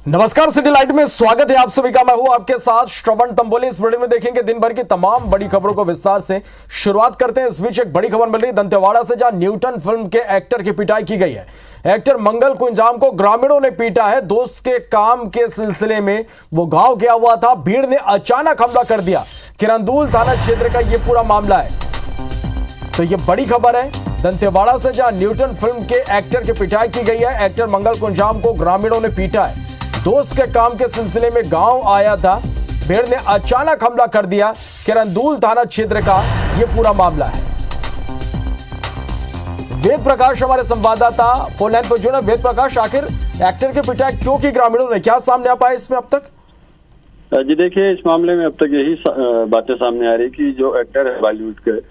नमस्कार, city light में स्वागत है आप सभी का। मैं हूं आपके साथ श्रवण तंबोली। इस वीडियो में देखेंगे दिन भर की तमाम बड़ी खबरों को विस्तार से। शुरुआत करते हैं। इस बीच एक बड़ी खबर मिल रही है दंतेवाड़ा से, जहां न्यूटन फिल्म के एक्टर की पिटाई की गई है। एक्टर मंगल कुंजाम को ग्रामीणों ने पीटा है। दोस्त के काम के सिलसिले में वो गांव गया हुआ था, भीड़ ने अचानक हमला कर दिया। किरंदुल थाना क्षेत्र का ये पूरा मामला है। तो ये बड़ी खबर है दंतेवाड़ा से, जहां न्यूटन फिल्म के एक्टर की पिटाई की गई है। एक्टर मंगल कुंजाम को ग्रामीणों ने पीटा है। दोस्त के काम के सिलसिले में गांव आया था, भीड़ ने अचानक हमला कर दिया। किरंदुल थाना क्षेत्र का यह पूरा मामला है। वेद प्रकाश हमारे संवाददाता फोन लाइन पर जुड़े। वेद प्रकाश, आखिर एक्टर के पिटाई क्यों की ग्रामीणों ने, क्या सामने आ पाया इसमें अब तक? जी देखिए, इस मामले में अब तक यही बातें सामने आ रही कि जो एक्टर है बॉलीवुड के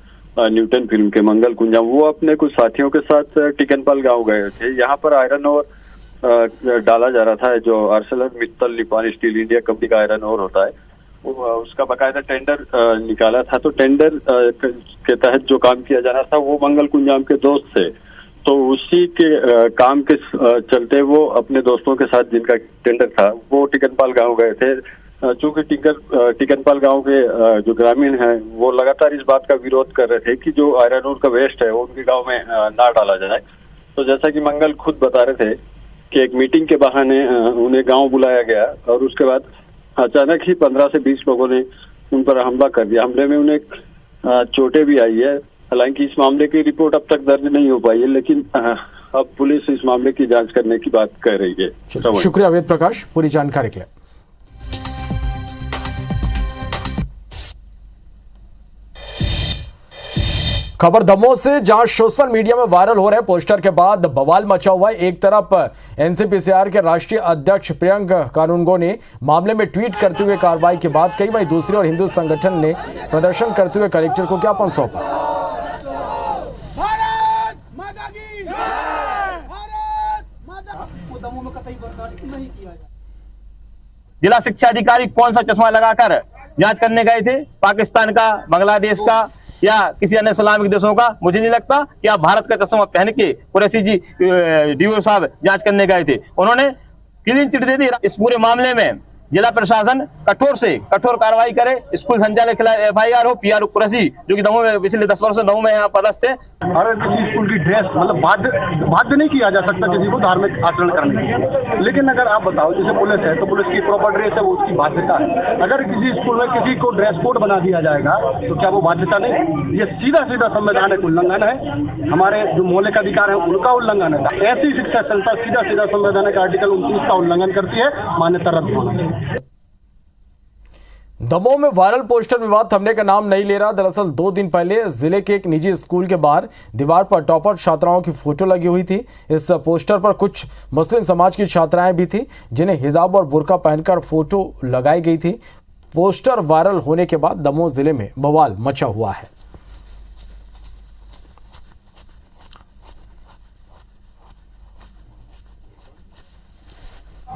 न्यूटन फिल्म के मंगल कुंजाम, वो अपने कुछ साथियों के साथ टिकनपाल गांव गए थे। यहाँ पर आयरन और डाला जा रहा था। जो Arcelor Mittal Nippon steel India company का आयरन और होता है, उसका बकायदा टेंडर निकाला था। तो टेंडर के तहत जो काम किया जाना था वो मंगल कुंजाम के दोस्त थे। तो उसी के काम के चलते वो अपने दोस्तों के साथ, जिनका टेंडर था, वो टिकनपाल गांव गए थे। चूंकि टिकनपाल गांव के जो ग्रामीण हैं वो लगातार इस बात का विरोध कर रहे थे कि जो आयरन और का वेस्ट है वो उनके गांव में ना डाला जाए। तो जैसा कि मंगल खुद बता रहे थे कि एक मीटिंग के बहाने उन्हें गांव बुलाया गया और उसके बाद अचानक ही 15 से 20 लोगों ने उन पर हमला कर दिया। हमले में उन्हें चोटें भी आई है। हालांकि इस मामले की रिपोर्ट अब तक दर्ज नहीं हो पाई है, लेकिन अब पुलिस इस मामले की जांच करने की बात कर रही है। शुक्रिया वेद प्रकाश पूरी जानकारी के लिए। खबर दमोह से, जहां सोशल मीडिया में वायरल हो रहे पोस्टर के बाद बवाल मचा हुआ है। एक तरफ एनसीपीसीआर के राष्ट्रीय अध्यक्ष प्रियंक कानूनगो ने मामले में ट्वीट करते हुए कार्रवाई की बात कही, वहीं दूसरी ओर हिंदू संगठन ने प्रदर्शन करते हुए कलेक्टर को ज्ञापन सौंपा। जिला शिक्षा अधिकारी कौन सा चश्मा लगाकर जांच करने गए थे, पाकिस्तान का, बांग्लादेश का या किसी अन्य इस्लामिक देशों का? मुझे नहीं लगता कि आप भारत का चश्मा पहन के कुरैशी जी डीओ साहब जांच करने गए थे। उन्होंने क्लीन चिट दे दी। इस पूरे मामले में जिला प्रशासन कठोर से कठोर कार्रवाई करे। स्कूल संचालक के खिलाफ FIR हो। PR कुरैशी जो कि दमोह में पिछले 10 वर्ष से दमोह में यहाँ पदस्थ है। अरे किसी स्कूल की ड्रेस मतलब बाध्य नहीं किया जा सकता किसी को धार्मिक आचरण करने के लिए। लेकिन अगर आप बताओ, जैसे पुलिस है तो पुलिस की प्रॉपर ड्रेस है, वो उसकी बाध्यता है। अगर किसी स्कूल में किसी को ड्रेस कोड बना दिया जाएगा तो क्या वो बाध्यता नहीं? ये सीधा सीधा संवैधानिक उल्लंघन है। हमारे जो मौलिक अधिकार है उनका उल्लंघन है। ऐसी शिक्षा संस्था सीधा सीधा संवैधानिक आर्टिकल 29 का उल्लंघन करती है। मान्यता रद्द होना चाहिए। दमोह में वायरल पोस्टर विवाद थमने का नाम नहीं ले रहा। दरअसल 2 दिन पहले जिले के एक निजी स्कूल के बाहर दीवार पर टॉपर छात्राओं की फोटो लगी हुई थी। इस पोस्टर पर कुछ मुस्लिम समाज की छात्राएं भी थी, जिन्हें हिजाब और बुर्का पहनकर फोटो लगाई गई थी। पोस्टर वायरल होने के बाद दमोह जिले में बवाल मचा हुआ है।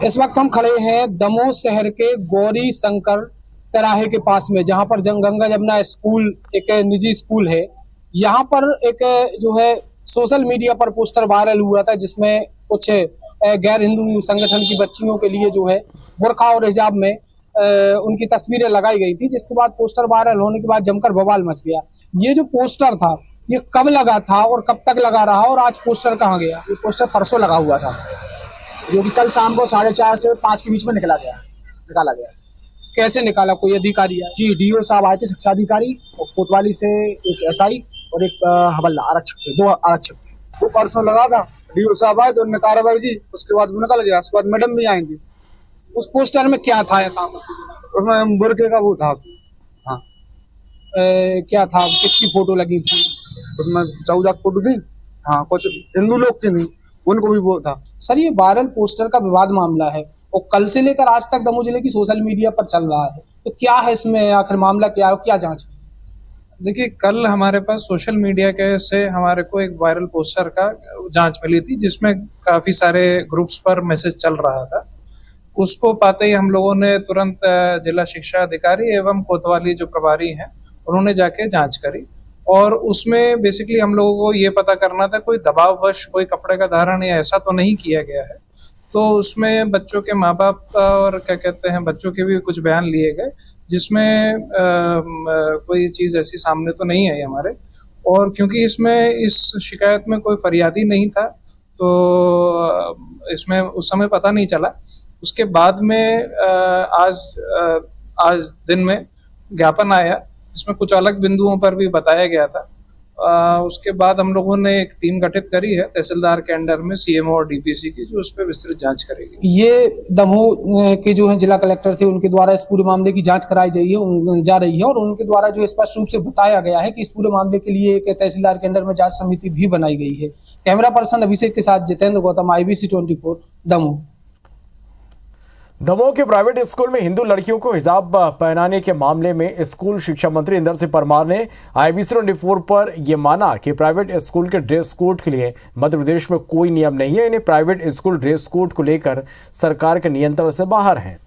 इस वक्त हम खड़े हैं दमोह शहर के गौरी शंकर तिराहे के पास में, जहां पर गंगा जमुना स्कूल एक निजी स्कूल है। यहाँ पर एक जो है सोशल मीडिया पर पोस्टर वायरल हुआ था, जिसमें कुछ गैर हिंदू संगठन की बच्चियों के लिए जो है बुर्का और हिजाब में उनकी तस्वीरें लगाई गई थी, जिसके बाद पोस्टर वायरल होने के बाद जमकर बवाल मच गया। ये जो पोस्टर था ये कब लगा था और कब तक लगा रहा और आज पोस्टर कहाँ गया? ये पोस्टर परसों लगा हुआ था, जो कि कल शाम को 4:30 से 5 के बीच में निकाला गया। कैसे निकाला? कोई अधिकारी है? जी, DO साहब आए थे, शिक्षा अधिकारी, और कोतवाली से एक SI और एक हवलदार आरक्षक थे, 2 आरक्षक थे। वो परसों लगा था, DO साहब आए तो उन्होंने कार्रवाई की, उसके बाद वो निकल गया। उसके बाद मैडम भी आई थी। उस पोस्टर में क्या था ऐसा? उसमें बुर्के का वो था। हाँ, क्या था? किसकी फोटो लगी थी उसमें? 14 फोटो थी। हाँ, कुछ हिंदू लोग की नहीं, उनको भी वो था। सर, ये वायरल पोस्टर का विवाद मामला है और कल से लेकर आज तक दमोह जिले की सोशल मीडिया पर चल रहा है, तो क्या है इसमें? आखिर मामला क्या है, क्या जांच? देखिए, कल हमारे पास सोशल मीडिया के से हमारे को एक वायरल पोस्टर का जांच मिली थी, जिसमें काफी सारे ग्रुप्स पर मैसेज चल रहा था। उसको पाते ही हम लोगों ने तुरंत जिला शिक्षा अधिकारी एवं कोतवाली जो प्रभारी हैं उन्होंने जाके जांच करी और उसमें बेसिकली हम लोगों को ये पता करना था कोई दबाववश कोई कपड़े का धारण या ऐसा तो नहीं किया गया है। तो उसमें बच्चों के माँ बाप का और क्या कहते हैं बच्चों के भी कुछ बयान लिए गए, जिसमें कोई चीज़ ऐसी सामने तो नहीं आई हमारे। और क्योंकि इसमें इस शिकायत में कोई फरियादी नहीं था, तो इसमें उस समय पता नहीं चला। उसके बाद में आज दिन में ज्ञापन आया, जिसमें कुछ अलग बिंदुओं पर भी बताया गया था। उसके बाद हम लोगों ने एक टीम गठित करी है तहसीलदार के अंडर में, सीएमओ और डीपीसी की, जो उस पर विस्तृत जांच करेगी। ये दमोह के जो है जिला कलेक्टर थे, उनके द्वारा इस पूरे मामले की जांच कराई जा रही है और उनके द्वारा जो स्पष्ट रूप से बताया गया है कि इस पूरे मामले के लिए एक तहसीलदार के अंडर में जांच समिति भी बनाई गई है। कैमरा पर्सन अभिषेक के साथ जितेंद्र गौतम, IBC 24 दमोह। दमोह के प्राइवेट स्कूल में हिंदू लड़कियों को हिजाब पहनाने के मामले में स्कूल शिक्षा मंत्री इंदर सिंह परमार ने IBC 24 पर यह माना कि प्राइवेट स्कूल के ड्रेस कोड के लिए मध्य प्रदेश में कोई नियम नहीं है। इन्हें प्राइवेट स्कूल ड्रेस कोड को लेकर सरकार के नियंत्रण से बाहर हैं।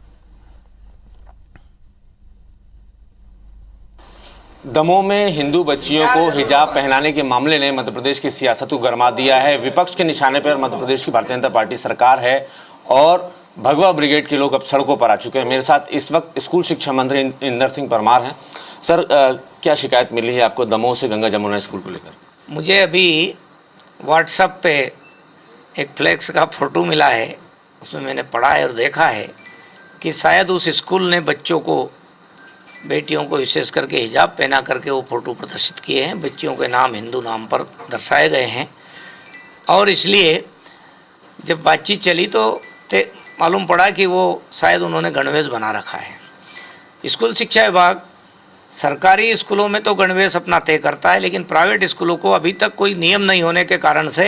दमोह में हिंदू बच्चियों को हिजाब पहनाने के मामले ने मध्य प्रदेश की सियासत को गरमा दिया है। विपक्ष के निशाने पर मध्य प्रदेश की भारतीय जनता पार्टी सरकार है और भगवा ब्रिगेड के लोग अब सड़कों पर आ चुके हैं। मेरे साथ इस वक्त स्कूल शिक्षा मंत्री इंदर सिंह परमार हैं। सर, क्या शिकायत मिली है आपको दमोह से गंगा जमुना स्कूल को लेकर? मुझे अभी व्हाट्सएप पे एक फ्लैक्स का फ़ोटो मिला है, उसमें मैंने पढ़ा है और देखा है कि शायद उस स्कूल ने बच्चों को, बेटियों को विशेष करके हिजाब पहना करके वो फ़ोटो प्रदर्शित किए हैं। बच्चियों के नाम हिंदू नाम पर दर्शाए गए हैं और इसलिए जब बातचीत चली तो मालूम पड़ा कि वो शायद उन्होंने गणवेश बना रखा है। स्कूल शिक्षा विभाग सरकारी स्कूलों में तो गणवेश अपना तय करता है, लेकिन प्राइवेट स्कूलों को अभी तक कोई नियम नहीं होने के कारण से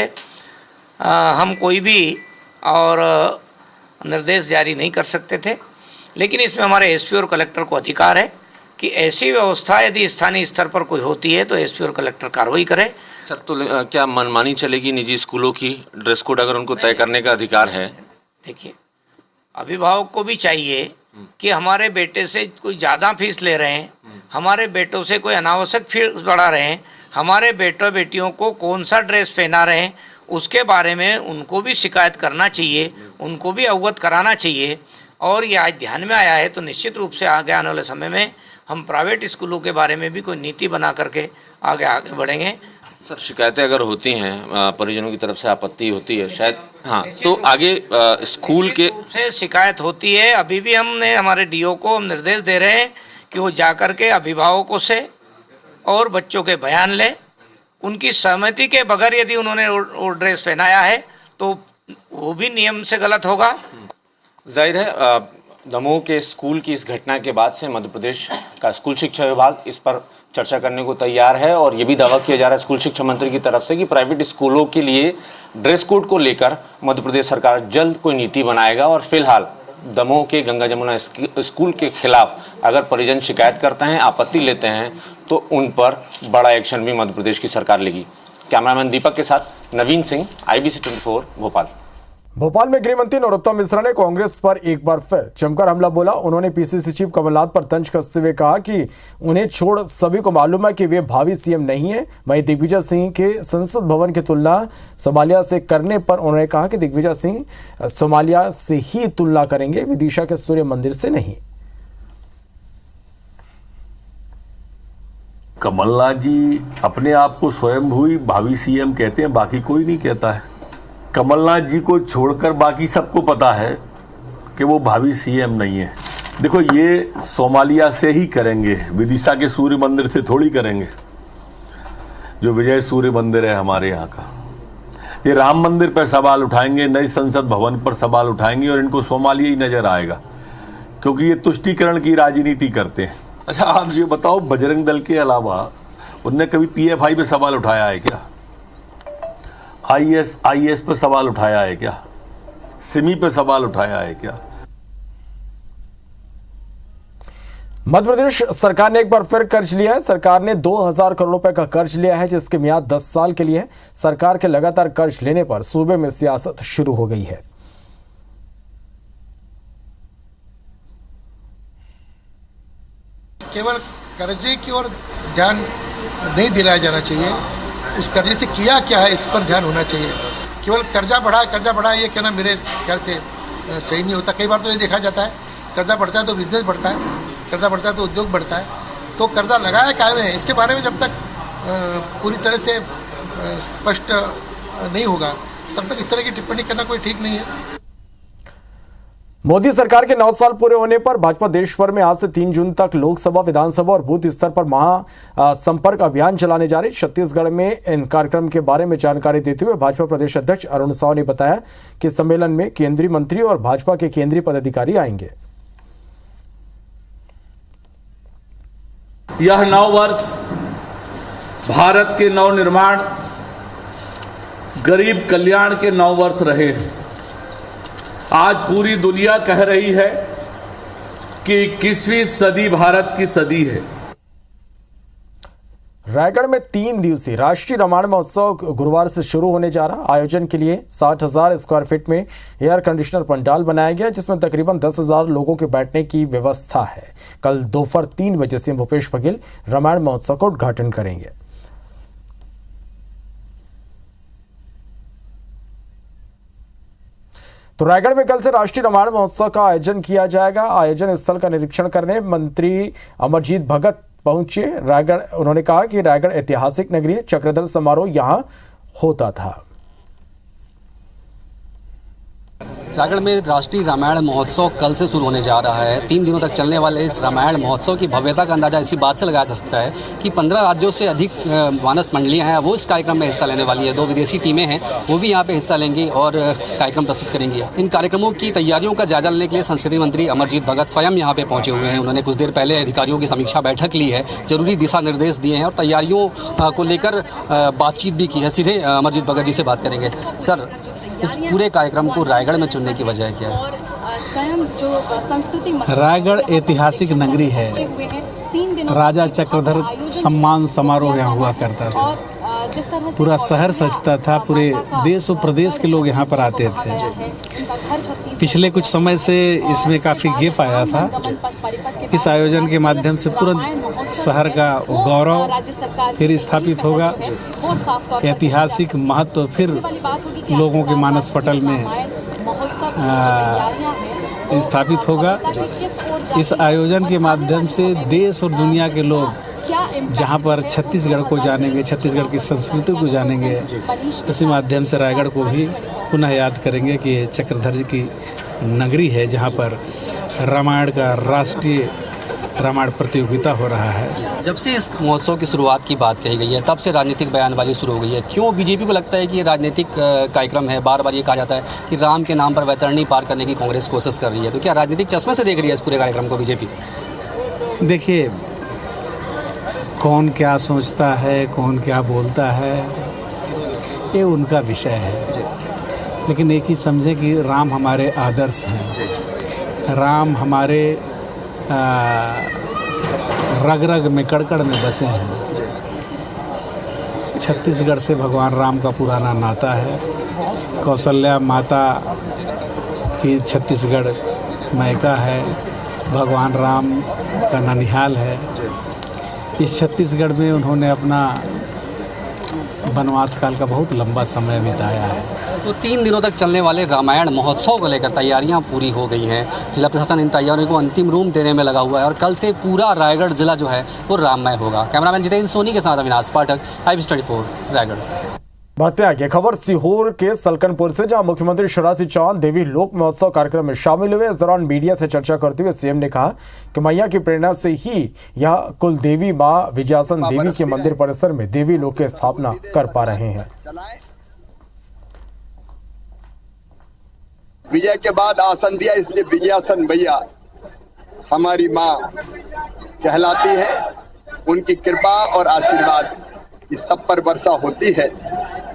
हम कोई भी और निर्देश जारी नहीं कर सकते थे। लेकिन इसमें हमारे एसपी और कलेक्टर को अधिकार है कि ऐसी व्यवस्था यदि स्थानीय स्तर पर कोई होती है तो एसपी और कलेक्टर कार्रवाई करे। सर, तो क्या मनमानी चलेगी निजी स्कूलों की? ड्रेस कोड अगर उनको तय करने का अधिकार है? देखिए, अभिभावक को भी चाहिए कि हमारे बेटे से कोई ज़्यादा फीस ले रहे हैं, हमारे बेटों से कोई अनावश्यक फीस बढ़ा रहे हैं, हमारे बेटों बेटियों को कौन सा ड्रेस पहना रहे हैं, उसके बारे में उनको भी शिकायत करना चाहिए, उनको भी अवगत कराना चाहिए। और ये आज ध्यान में आया है तो निश्चित रूप से आगे आने वाले समय में हम प्राइवेट स्कूलों के बारे में भी कोई नीति बना करके आगे बढ़ेंगे। सर, शिकायतें अगर होती हैं, परिजनों की तरफ से आपत्ति होती है शायद, हाँ, तो आगे स्कूल के से शिकायत होती है। अभी भी हमने हमारे डीओ को हम निर्देश दे रहे हैं कि वो जाकर के अभिभावकों से और बच्चों के बयान लें। उनकी सहमति के बगैर यदि उन्होंने वो ड्रेस पहनाया है तो वो भी नियम से गलत होगा। जाहिर है दमोह के स्कूल की इस घटना के बाद से मध्य प्रदेश का स्कूल शिक्षा विभाग इस पर चर्चा करने को तैयार है और ये भी दावा किया जा रहा है स्कूल शिक्षा मंत्री की तरफ से कि प्राइवेट स्कूलों के लिए ड्रेस कोड को लेकर मध्य प्रदेश सरकार जल्द कोई नीति बनाएगा। और फिलहाल दमोह के गंगा जमुना स्कूल के खिलाफ अगर परिजन शिकायत करते हैं, आपत्ति लेते हैं, तो उन पर बड़ा एक्शन भी मध्य प्रदेश की सरकार लेगी। कैमरामैन दीपक के साथ नवीन सिंह, IBC 24 भोपाल। भोपाल में गृह मंत्री नरोत्तम मिश्रा ने कांग्रेस पर एक बार फिर जमकर हमला बोला। उन्होंने PCC चीफ कमलनाथ पर तंज कसते हुए कहा कि उन्हें छोड़ सभी को मालूम है कि वे भावी CM नहीं है। वहीं दिग्विजय सिंह के संसद भवन की तुलना सोमालिया से करने पर उन्होंने कहा कि दिग्विजय सिंह सोमालिया से ही तुलना करेंगे, विदिशा के सूर्य मंदिर से नहीं। कमलनाथ जी अपने आप को स्वयं ही भावी CM कहते हैं, बाकी कोई नहीं कहता है। कमलनाथ जी को छोड़कर बाकी सबको पता है कि वो भावी CM नहीं है। देखो, ये सोमालिया से ही करेंगे, विदिशा के सूर्य मंदिर से थोड़ी करेंगे, जो विजय सूर्य मंदिर है हमारे यहाँ का। ये राम मंदिर पर सवाल उठाएंगे, नए संसद भवन पर सवाल उठाएंगे और इनको सोमालिया ही नजर आएगा, क्योंकि ये तुष्टीकरण की राजनीति करते हैं। अच्छा, आप ये बताओ, बजरंग दल के अलावा उनने कभी PFI पे सवाल उठाया है क्या? IS पर सवाल उठाया है क्या? सिमी पे सवाल उठाया है क्या? मध्य प्रदेश सरकार ने एक बार फिर कर्ज लिया है। सरकार ने 2000 करोड़ रुपए का कर्ज लिया है, जिसकी मियाद 10 साल के लिए है। सरकार के लगातार कर्ज लेने पर सूबे में सियासत शुरू हो गई है। केवल कर्जे की ओर ध्यान नहीं दिलाया जाना चाहिए, उस कर्जे से किया क्या है इस पर ध्यान होना चाहिए। केवल कर्जा बढ़ा ये कहना मेरे ख्याल से सही नहीं होता। कई बार तो ये देखा जाता है कर्जा बढ़ता है तो बिजनेस बढ़ता है, कर्जा बढ़ता है तो उद्योग बढ़ता है। तो कर्जा लगाया कायम है, इसके बारे में जब तक पूरी तरह से स्पष्ट नहीं होगा तब तक इस तरह की टिप्पणी करना कोई ठीक नहीं है। मोदी सरकार के 9 साल पूरे होने पर भाजपा देश भर में आज से 3 जून तक लोकसभा, विधानसभा और बूथ स्तर पर महा संपर्क अभियान चलाने जा रही। छत्तीसगढ़ में इन कार्यक्रम के बारे में जानकारी देते हुए भाजपा प्रदेश अध्यक्ष अरुण साव ने बताया कि सम्मेलन में केंद्रीय मंत्री और भाजपा के केंद्रीय पदाधिकारी आएंगे। यह 9 वर्ष भारत के नवनिर्माण, गरीब कल्याण के 9 वर्ष रहे हैं। आज पूरी दुनिया कह रही है कि 21वीं सदी भारत की सदी है। रायगढ़ में 3 दिवसीय राष्ट्रीय रामायण महोत्सव गुरुवार से शुरू होने जा रहा। आयोजन के लिए 60,000 स्क्वायर फीट में एयर कंडीशनर पंडाल बनाया गया, जिसमें तकरीबन 10,000 लोगों के बैठने की व्यवस्था है। कल दोपहर 3 बजे से भूपेश बघेल रामायण महोत्सव का उद्घाटन करेंगे। तो रायगढ़ में कल से राष्ट्रीय रामायण महोत्सव का आयोजन किया जाएगा। आयोजन स्थल का निरीक्षण करने मंत्री अमरजीत भगत पहुंचे रायगढ़। उन्होंने कहा कि रायगढ़ ऐतिहासिक नगरी है, चक्रधर समारोह यहां होता था। रायगढ़ में राष्ट्रीय रामायण महोत्सव कल से शुरू होने जा रहा है। 3 दिनों तक चलने वाले इस रामायण महोत्सव की भव्यता का अंदाजा इसी बात से लगाया जा सकता है कि 15 राज्यों से अधिक मानस मंडलियां हैं, वो इस कार्यक्रम में हिस्सा लेने वाली है। 2 विदेशी टीमें हैं, वो भी यहाँ पे हिस्सा लेंगी और कार्यक्रम प्रस्तुत करेंगी। इन कार्यक्रमों की तैयारियों का जायजा लेने के लिए संस्कृति मंत्री अमरजीत भगत स्वयं यहाँ पे पहुंचे हुए हैं। उन्होंने कुछ देर पहले अधिकारियों की समीक्षा बैठक ली है, जरूरी दिशा निर्देश दिए हैं और तैयारियों को लेकर बातचीत भी की है। सीधे अमरजीत भगत जी से बात करेंगे। सर, इस पूरे कार्यक्रम को रायगढ़ में चुनने की वजह क्या है? रायगढ़ ऐतिहासिक नगरी है। राजा चक्रधर सम्मान समारोह यहाँ हुआ करता था। पूरा शहर सजता था, पूरे देश और प्रदेश के लोग यहाँ पर आते थे। पिछले कुछ समय से इसमें काफ़ी गैप आया था। इस आयोजन के माध्यम से पूरा शहर का गौरव फिर स्थापित होगा, ऐतिहासिक महत्व फिर लोगों के मानस पटल में स्थापित होगा। इस आयोजन के माध्यम से देश और दुनिया के लोग जहाँ पर छत्तीसगढ़ को जानेंगे, छत्तीसगढ़ की संस्कृति को जानेंगे, इसी माध्यम से रायगढ़ को भी पुनः याद करेंगे कि ये चक्रधर जी की नगरी है, जहाँ पर रामायण का राष्ट्रीय रामायण प्रतियोगिता हो रहा है। जब से इस महोत्सव की शुरुआत की बात कही गई है, तब से राजनीतिक बयानबाजी शुरू हो गई है। क्यों बीजेपी को लगता है कि ये राजनीतिक कार्यक्रम है? बार बार ये कहा जाता है कि राम के नाम पर वैतरणी पार करने की कांग्रेस कोशिश कर रही है। तो क्या राजनीतिक चश्मे से देख रही है इस पूरे कार्यक्रम को बीजेपी? देखिए, कौन क्या सोचता है, कौन क्या बोलता है, ये उनका विषय है। लेकिन एक ही समझें कि राम हमारे आदर्श हैं। राम हमारे रग रग में, कड़कड़ में बसे हैं। छत्तीसगढ़ से भगवान राम का पुराना नाता है। कौशल्या माता की छत्तीसगढ़ मैका है, भगवान राम का ननिहाल है। इस छत्तीसगढ़ में उन्होंने अपना वनवास काल का बहुत लंबा समय बिताया है। तो 3 दिनों तक चलने वाले रामायण महोत्सव को लेकर तैयारियां पूरी हो गई हैं। जिला प्रशासन इन तैयारियों को अंतिम रूप देने में लगा हुआ है और कल से पूरा रायगढ़ जिला जो है वो राममय होगा। कैमरामैन जितेंद्र सोनी के साथ अविनाश पाठक, IB24 रायगढ़। बातें आगे खबर सीहोर के सलकनपुर से, जहां मुख्यमंत्री शिवराज सिंह चौहान देवी लोक महोत्सव कार्यक्रम में शामिल हुए। इस दौरान मीडिया से चर्चा करते हुए सीएम ने कहा कि मैया की प्रेरणा से ही यह कुल देवी मां विजयासन देवी के मंदिर परिसर में देवी लोक की स्थापना कर पा रहे हैं। विजय के बाद आसन दिया, इसलिए विजयासन भैया हमारी माँ कहलाती है। उनकी कृपा और आशीर्वाद इस सब पर वर्षा होती है।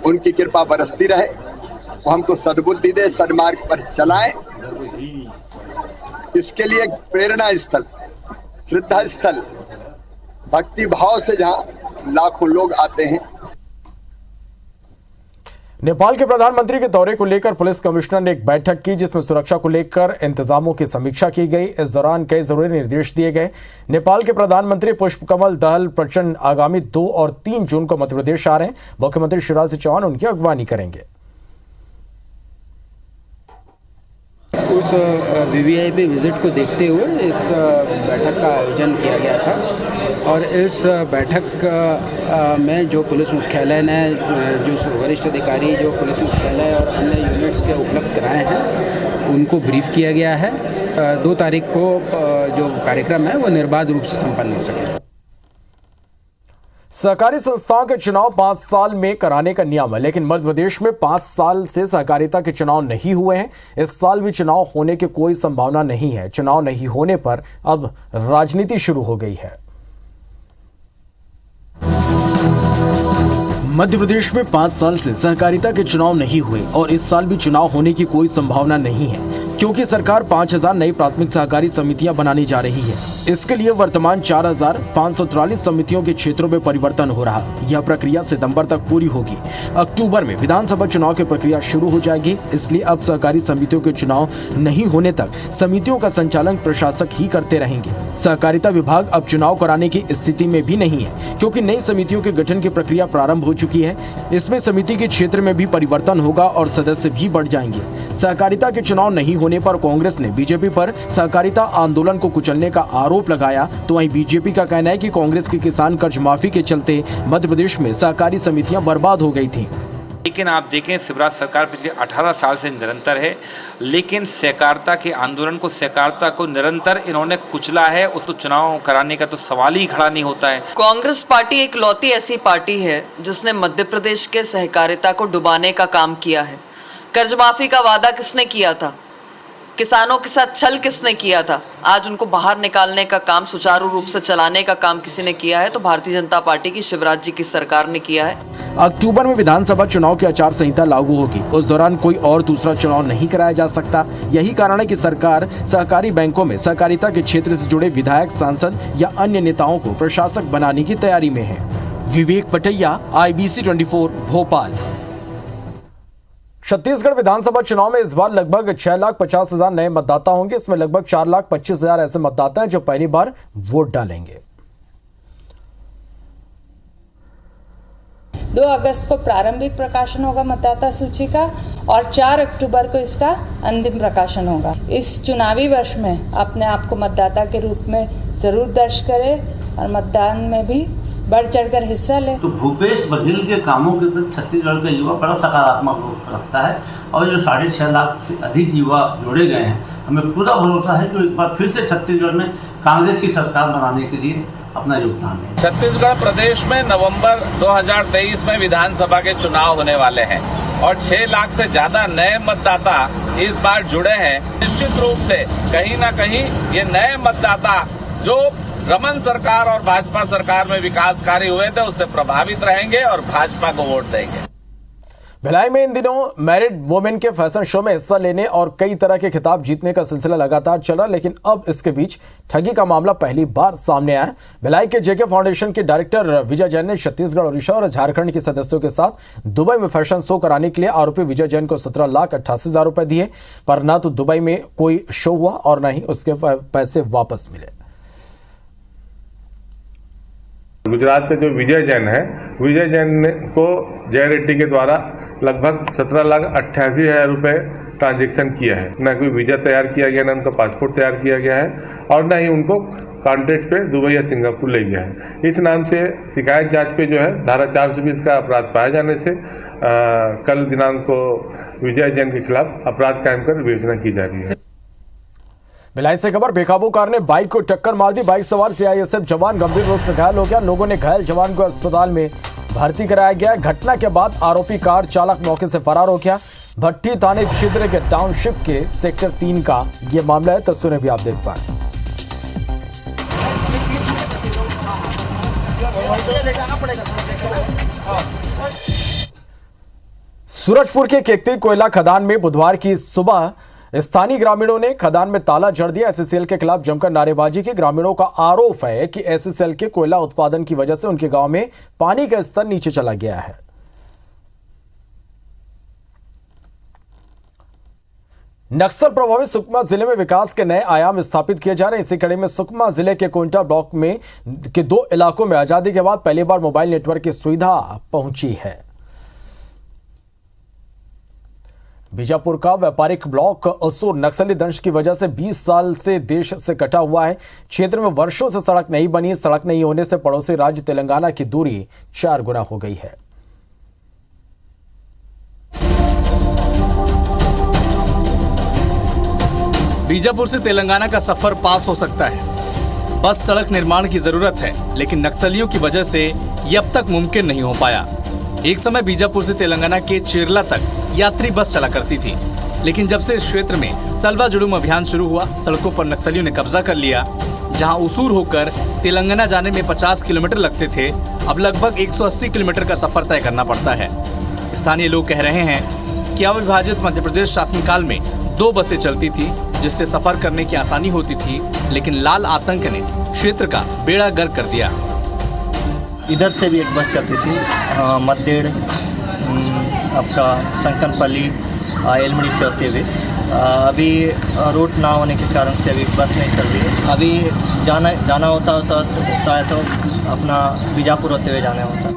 उनकी कृपा बरसती रहे, वो हमको सद्बुद्धि दे, सन्मार्ग पर चलाए। इसके लिए प्रेरणा स्थल, श्रद्धा स्थल, भक्ति भाव से जहाँ लाखों लोग आते हैं। नेपाल के प्रधानमंत्री के दौरे को लेकर पुलिस कमिश्नर ने एक बैठक की, जिसमें सुरक्षा को लेकर इंतजामों की समीक्षा की गई। इस दौरान कई जरूरी निर्देश दिए गए। नेपाल के प्रधानमंत्री पुष्पकमल दहल प्रचंड आगामी 2 और 3 जून को मध्य प्रदेश आ रहे हैं। मुख्यमंत्री शिवराज सिंह चौहान उनकी अगवानी करेंगे। उस वीवीआईपी विजिट को देखते हुए इस बैठक का आयोजन किया गया था और इस बैठक में जो पुलिस मुख्यालय ने जो वरिष्ठ अधिकारी जो पुलिस मुख्यालय और अन्य यूनिट्स के उपलब्ध कराए हैं उनको ब्रीफ किया गया है। 2 तारीख को जो कार्यक्रम है वो निर्बाध रूप से संपन्न हो सके। सहकारी संस्थाओं के चुनाव 5 साल में कराने का नियम है, लेकिन मध्य प्रदेश में 5 साल से सहकारिता के चुनाव नहीं हुए हैं। इस साल भी चुनाव होने की कोई संभावना नहीं है। चुनाव नहीं होने पर अब राजनीति शुरू हो गई है। मध्य प्रदेश में 5 साल से सहकारिता के चुनाव नहीं हुए और इस साल भी चुनाव होने की कोई संभावना नहीं है, क्योंकि सरकार 5000 नई प्राथमिक सहकारी समितियां बनाने जा रही है। इसके लिए वर्तमान 4543 समितियों के क्षेत्रों में परिवर्तन हो रहा। यह प्रक्रिया सितंबर तक पूरी होगी। अक्टूबर में विधानसभा चुनाव की प्रक्रिया शुरू हो जाएगी। इसलिए अब सहकारी समितियों के चुनाव नहीं होने तक समितियों का संचालन प्रशासक ही करते रहेंगे। सहकारिता विभाग अब चुनाव कराने की स्थिति में भी नहीं है, क्योंकि नई समितियों के गठन की प्रक्रिया प्रारंभ हो चुकी है। इसमें समिति के क्षेत्र में भी परिवर्तन होगा और सदस्य भी बढ़ जाएंगे। सहकारिता के चुनाव नहीं होने पर कांग्रेस ने बीजेपी पर सहकारिता आंदोलन को कुचलने का आरोप लगाया, तो वहीं बीजेपी का कहना है कि कांग्रेस की किसान कर्ज माफी के चलते मध्य प्रदेश में सहकारी समितियां बर्बाद हो गई थीं। लेकिन आप देखें शिवराज सरकार पिछले 18 साल से निरंतर है, लेकिन सहकारिता के आंदोलन को सहकारिता को निरंतर इन्होंने कुचला है। उसको चुनाव कराने का तो सवाल ही खड़ा नहीं होता है। कांग्रेस पार्टी एक लौती ऐसी पार्टी है जिसने मध्य प्रदेश के सहकारिता को डुबाने का काम किया है। कर्ज माफी का वादा किसने किया था? किसानों के साथ छल किसने किया था? आज उनको बाहर निकालने का काम, सुचारू रूप से चलाने का काम किसी ने किया है तो भारतीय जनता पार्टी की शिवराज जी की सरकार ने किया है। अक्टूबर में विधानसभा चुनाव की आचार संहिता लागू होगी। उस दौरान कोई और दूसरा चुनाव नहीं कराया जा सकता। यही कारण है कि सरकार सहकारी बैंकों में सहकारिता के क्षेत्र से जुड़े विधायक, सांसद या अन्य नेताओं को प्रशासक बनाने की तैयारी में है। विवेक पटैया, IBC 24, भोपाल। छत्तीसगढ़ विधानसभा चुनाव में इस बार लगभग 6,50,000 नए मतदाता होंगे। इसमें लगभग 4,25,000 ऐसे मतदाता हैं जो पहली बार वोट डालेंगे। 2 अगस्त को प्रारंभिक प्रकाशन होगा मतदाता सूची का और 4 अक्टूबर को इसका अंतिम प्रकाशन होगा। इस चुनावी वर्ष में अपने आप को मतदाता के रूप में जरूर दर्ज करें और मतदान में भी बढ़ चढ़कर हिस्सा ले। तो भूपेश बघेल के कामों के प्रति छत्तीसगढ़ का युवा बड़ा सकारात्मक रुख रखता है और जो 6.5 लाख से अधिक युवा जोड़े गए हैं, हमें पूरा भरोसा है कि एक बार फिर से छत्तीसगढ़ में कांग्रेस की सरकार बनाने के लिए अपना योगदान दें। छत्तीसगढ़ प्रदेश में नवंबर 2023 में विधानसभा के चुनाव होने वाले हैं और 6 लाख से ज्यादा नए मतदाता इस बार जुड़े हैं। निश्चित रूप से कहीं ना कहीं ये नए मतदाता जो रमन सरकार और भाजपा सरकार में विकास कार्य हुए थे उससे प्रभावित रहेंगे और भाजपा को वोट देंगे। भिलाई में इन दिनों मैरिड वुमेन के फैशन शो में हिस्सा लेने और कई तरह के खिताब जीतने का सिलसिला लगातार चल रहा, लेकिन अब इसके बीच ठगी का मामला पहली बार सामने आया। भिलाई के जेके फाउंडेशन के डायरेक्टर विजय जैन ने छत्तीसगढ़, ओडिशा और झारखंड के सदस्यों के साथ दुबई में फैशन शो कराने के लिए आरोपी विजय जैन को 17,88,000 रुपए दिए, पर न तो दुबई में कोई शो हुआ और न ही उसके पैसे वापस मिले। गुजरात के जो विजय जैन है, विजय जैन को जय रेड्डी के द्वारा लगभग 17,88,000 रुपए ट्रांजैक्शन किया है। न कोई वीजा तैयार किया गया, न उनका पासपोर्ट तैयार किया गया है और न ही उनको कॉन्ट्रैक्ट पे दुबई या सिंगापुर ले गया है। इस नाम से शिकायत जांच पे जो है धारा 420 का अपराध पाए जाने से कल दिनांक को विजय जैन के खिलाफ अपराध कायम कर विवेचना की जा रही है। भिलाई से खबर, बेकाबू कार ने बाइक को टक्कर मार दी। बाइक सवार CISF जवान गंभीर रूप से घायल हो गया। लोगों ने घायल जवान को अस्पताल में भर्ती कराया गया। घटना के बाद आरोपी कार चालक मौके से फरार हो गया। भट्टी थाने क्षेत्र के टाउनशिप के सेक्टर 3 का यह मामला है। तस्वीरें भी आप देख पाए। सूरजपुर के केकती कोयला खदान में बुधवार की सुबह स्थानीय ग्रामीणों ने खदान में ताला जड़ दिया। SCCL के खिलाफ जमकर नारेबाजी की। ग्रामीणों का आरोप है कि SCCL के कोयला उत्पादन की वजह से उनके गांव में पानी का स्तर नीचे चला गया है। नक्सल प्रभावित सुकमा जिले में विकास के नए आयाम स्थापित किए जा रहे हैं। इसी कड़ी में सुकमा जिले के कोंटा ब्लॉक में के 2 इलाकों में आजादी के बाद पहली बार मोबाइल नेटवर्क की सुविधा पहुंची है। बीजापुर का व्यापारिक ब्लॉक असुर नक्सली दंश की वजह से 20 साल से देश से कटा हुआ है। क्षेत्र में वर्षों से सड़क नहीं बनी। सड़क नहीं होने से पड़ोसी राज्य तेलंगाना की दूरी 4 गुना हो गई है। बीजापुर से तेलंगाना का सफर पास हो सकता है। बस सड़क निर्माण की जरूरत है, लेकिन नक्सलियों की वजह से ये अब तक मुमकिन नहीं हो पाया। एक समय बीजापुर से तेलंगाना के चेरला तक यात्री बस चला करती थी, लेकिन जब से इस क्षेत्र में सलवा जुलूम अभियान शुरू हुआ, सड़कों पर नक्सलियों ने कब्जा कर लिया। जहां उसूर होकर तेलंगाना जाने में 50 किलोमीटर लगते थे, अब लगभग 180 किलोमीटर का सफर तय करना पड़ता है। स्थानीय लोग कह रहे हैं कि अविभाजित मध्य प्रदेश शासनकाल में 2 बसें चलती थी, जिससे सफर करने की आसानी होती थी, लेकिन लाल आतंक ने क्षेत्र का बेड़ा गर्क कर दिया। इधर से भी एक बस चलती थी, मद्देड़ आपका संकनपल्ली एलमड़ी से होते हुए। अभी रूट ना होने के कारण से अभी बस नहीं चल रही है। अभी जाना होता है तो अपना बीजापुर होते हुए जाना होता है।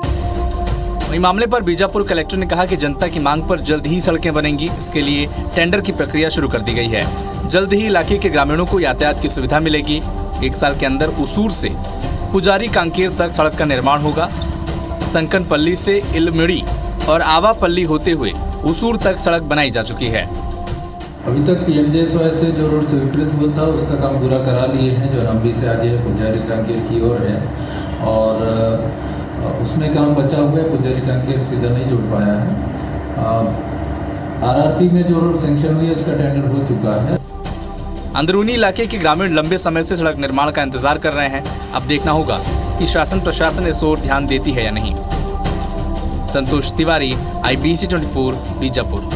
वहीं मामले पर बीजापुर कलेक्टर ने कहा कि जनता की मांग पर जल्द ही सड़कें बनेंगी। इसके लिए टेंडर की प्रक्रिया शुरू कर दी गई है। जल्द ही इलाके के ग्रामीणों को यातायात की सुविधा मिलेगी। 1 साल के अंदर उसूर से पुजारी कांकेर तक सड़क का निर्माण होगा। संकनपल्ली से इलमिड़ी और आवापल्ली होते हुए उसूर तक सड़क बनाई जा चुकी है। अभी तक PMJSY से जो रोड स्वीकृत हुआ था उसका काम पूरा करा लिए हैं, जो नंबी से आगे है पुजारी कांकेर की ओर है, और उसमें काम बचा हुआ है। पुजारी कांकेर सीधा नहीं जुड़ पाया है। RRP में जो रोड सैंक्शन हुई है उसका टेंडर हो चुका है। अंदरूनी इलाके के ग्रामीण लंबे समय से सड़क निर्माण का इंतजार कर रहे हैं। अब देखना होगा कि शासन प्रशासन इस ओर ध्यान देती है या नहीं। संतोष तिवारी, IBC 24, बीजापुर।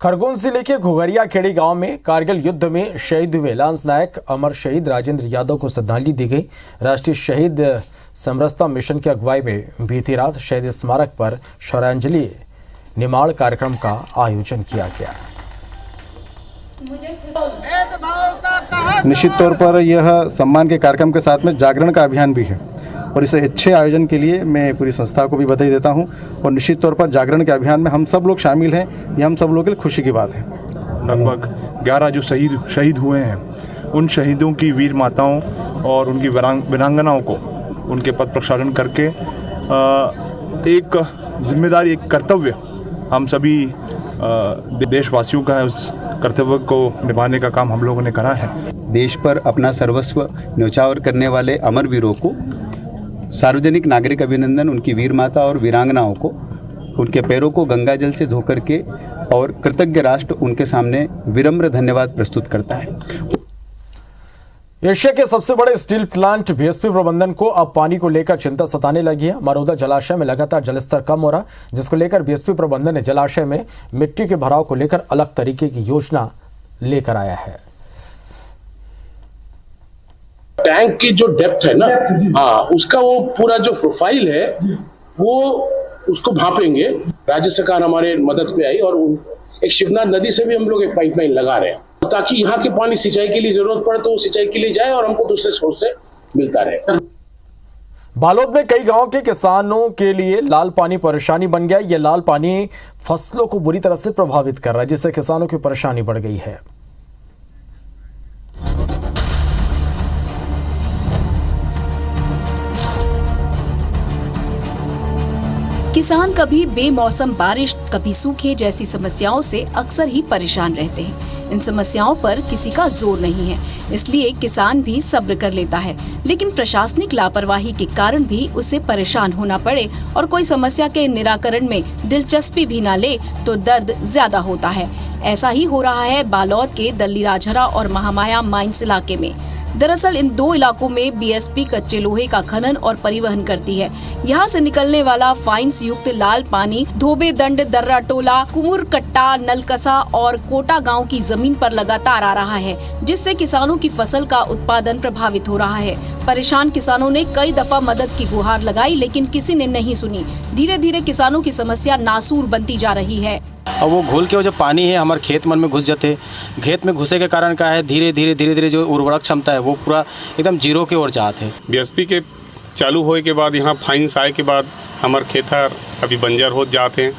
खरगोन जिले के घुघरिया खेड़ी गांव में कारगिल युद्ध में शहीद हुए लांस नायक अमर शहीद राजेंद्र यादव को श्रद्धांजलि दी गई। राष्ट्रीय शहीद समरसता मिशन की अगुवाई में बीती रात शहीद स्मारक पर शौर्यांजलि निमाड़ कार्यक्रम का आयोजन किया गया। निश्चित तौर पर यह सम्मान के कार्यक्रम के साथ में जागरण का अभियान भी है, और इस अच्छे आयोजन के लिए मैं पूरी संस्था को भी बधाई देता हूं। और निश्चित तौर पर जागरण के अभियान में हम सब लोग शामिल हैं, ये हम सब लोगों के लिए खुशी की बात है। लगभग 11 जो शहीद हुए हैं, उन शहीदों की वीर माताओं और उनकी वीरांगनाओं को उनके पद प्रक्षालन करके एक जिम्मेदारी, एक कर्तव्य हम सभी देशवासियों का है। उस कर्तव्य को निभाने का काम हम लोगों ने करा है। देश पर अपना सर्वस्व न्यौछावर करने वाले अमर वीरों को सार्वजनिक नागरिक अभिनंदन, उनकी वीर माता और वीरांगनाओं को उनके पैरों को गंगा जल से धो करके और कृतज्ञ राष्ट्र उनके सामने विनम्र धन्यवाद प्रस्तुत करता है। एशिया के सबसे बड़े स्टील प्लांट बीएसपी प्रबंधन को अब पानी को लेकर चिंता सताने लगी है। मरौदा जलाशय में लगातार जलस्तर कम हो रहा, जिसको लेकर बीएसपी प्रबंधन ने जलाशय में मिट्टी के भराव को लेकर अलग तरीके की योजना लेकर आया है। टैंक की जो डेप्थ है ना, हाँ, उसका वो पूरा जो प्रोफाइल है वो उसको भापेंगे। राज्य सरकार हमारे मदद पे आई और एक शिवनाथ नदी से भी हम लोग एक पाइपलाइन लगा रहे हैं, ताकि यहाँ के पानी सिंचाई के लिए जरूरत पड़े तो वो सिंचाई के लिए जाए और हमको दूसरे सोर्स से मिलता रहे। बालोद में कई गांव के किसानों के लिए लाल पानी परेशानी बन गया। यह लाल पानी फसलों को बुरी तरह से प्रभावित कर रहा है, जिससे किसानों की परेशानी बढ़ गई है। किसान कभी बेमौसम बारिश, कभी सूखे जैसी समस्याओं से अक्सर ही परेशान रहते हैं। इन समस्याओं पर किसी का जोर नहीं है, इसलिए किसान भी सब्र कर लेता है। लेकिन प्रशासनिक लापरवाही के कारण भी उसे परेशान होना पड़े और कोई समस्या के निराकरण में दिलचस्पी भी न ले तो दर्द ज्यादा होता है। ऐसा ही हो रहा है बालोद के दल्ली राजहरा और महामाया माइंस इलाके में। दरअसल इन 2 इलाकों में बीएसपी कच्चे लोहे का खनन और परिवहन करती है। यहाँ से निकलने वाला फाइंस युक्त लाल पानी धोबे दंड, दर्रा टोला, कुमुर कट्टा, नलकसा और कोटा गांव की जमीन पर लगातार आ रहा है, जिससे किसानों की फसल का उत्पादन प्रभावित हो रहा है। परेशान किसानों ने कई दफा मदद की गुहार लगाई, लेकिन किसी ने नहीं सुनी। धीरे धीरे किसानों की समस्या नासूर बनती जा रही है। और वो घोल के वो जो पानी है हमारे खेत मन में घुस जाते। खेत में घुसे के कारण क्या है, धीरे धीरे जो उर्वरक क्षमता है वो पूरा एकदम जीरो की ओर जाते हैं। बीएसपी के चालू होए के बाद यहाँ फाइंस आए के बाद हमारे खेतर अभी बंजर हो जाते हैं।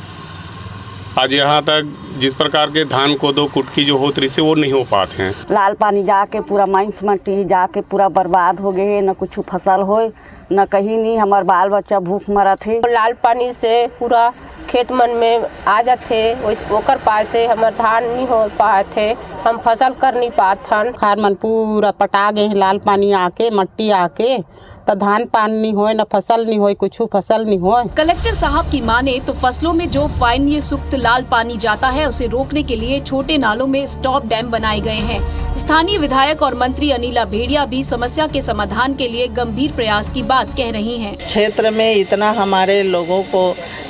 आज यहाँ तक जिस प्रकार के धान कोदो कुटकी जो होत रही से वो नहीं हो पाते हैं। लाल पानी जाके पूरा माइंस मट्टी जाके पूरा बर्बाद हो गए, न कुछ फसल हो न कहीं नहीं, हमार बाल बच्चा भूख मरा थे। लाल पानी से पूरा खेत मन में आ जाते, ओकर पास से हमार धान नहीं हो पाए थे, हम फसल कर नहीं पाते हन। खार मन पूरा पटा गए, लाल पानी आके मट्टी आके तो धान पान नहीं होए, न फसल नहीं होए, कुछ फसल नहीं होए। कलेक्टर साहब की माने तो फसलों में जो फाइनली सुक्त लाल पानी जाता है उसे रोकने के लिए छोटे नालों में स्टॉप डैम बनाए गए हैं। स्थानीय विधायक और मंत्री अनिला भेड़िया भी समस्या के समाधान के लिए गंभीर प्रयास की बात कह रही हैं। क्षेत्र में इतना हमारे लोगों को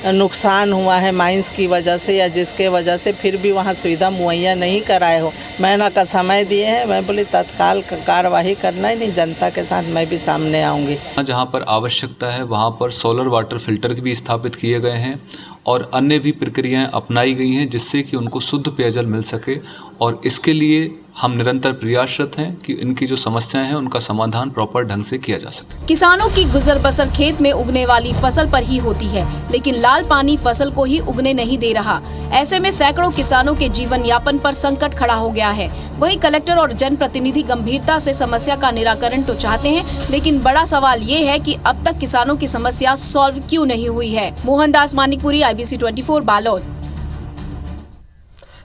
नुकसान हुआ है माइंस की वजह से या जिसके वजह से, फिर भी वहाँ सुविधा मुहैया नहीं कराए हो। महीना का समय दिए हैं, मैं बोली तत्काल कार्यवाही करना ही नहीं, जनता के साथ मैं भी सामने आऊँगी। जहाँ पर आवश्यकता है वहाँ पर सोलर वाटर फिल्टर भी स्थापित किए गए हैं और अन्य भी प्रक्रियाएं अपनाई गई हैं जिससे कि उनको शुद्ध पेयजल मिल सके, और इसके लिए हम निरंतर प्रयासरत हैं कि इनकी जो समस्याएं हैं उनका समाधान प्रॉपर ढंग से किया जा सके। किसानों की गुजर बसर खेत में उगने वाली फसल पर ही होती है, लेकिन लाल पानी फसल को ही उगने नहीं दे रहा। ऐसे में सैकड़ों किसानों के जीवन यापन पर संकट खड़ा हो गया है। वहीं कलेक्टर और जनप्रतिनिधि गंभीरता से समस्या का निराकरण तो चाहते हैं, लेकिन बड़ा सवाल ये है कि अब तक किसानों की समस्या सॉल्व क्यों नहीं हुई है। मोहनदास मानिकपुरी, IBC 24 बालोद।